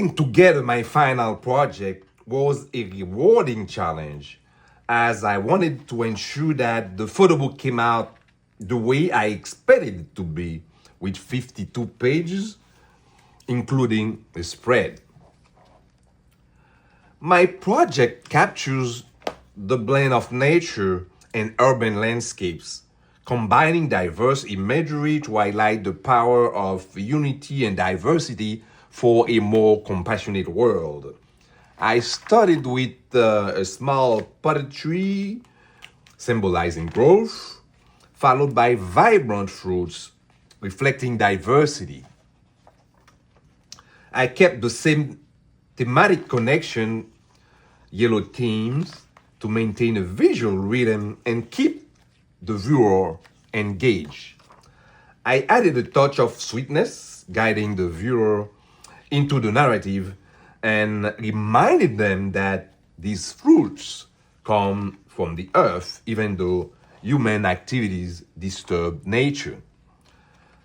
Putting together my final project was a rewarding challenge as I wanted to ensure that the photo book came out the way I expected it to be, with 52 pages, including a spread. My project captures the blend of nature and urban landscapes, combining diverse imagery to highlight the power of unity and diversity for a more compassionate world. I started with a small potted tree symbolizing growth, followed by vibrant fruits reflecting diversity. I kept the same thematic connection, yellow themes, to maintain a visual rhythm and keep the viewer engaged. I added a touch of sweetness, guiding the viewer into the narrative and reminded them that these fruits come from the earth, even though human activities disturb nature.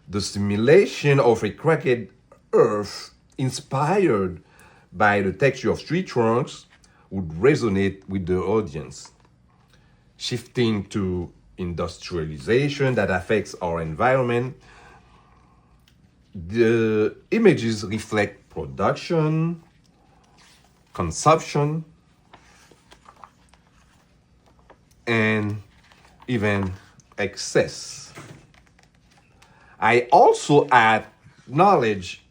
The simulation of a cracked earth inspired by the texture of tree trunks would resonate with the audience. Shifting to industrialization that affects our environment, the images reflect production, consumption, and even excess. I also acknowledge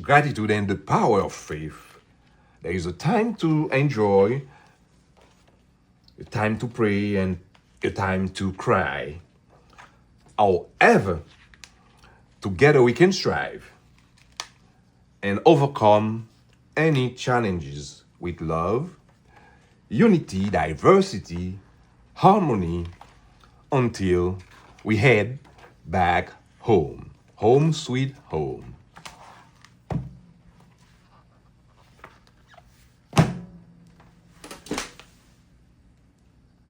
gratitude and the power of faith. There is a time to enjoy, a time to pray, and a time to cry. However, together we can strive and overcome any challenges with love, unity, diversity, harmony, until we head back home. Home sweet home.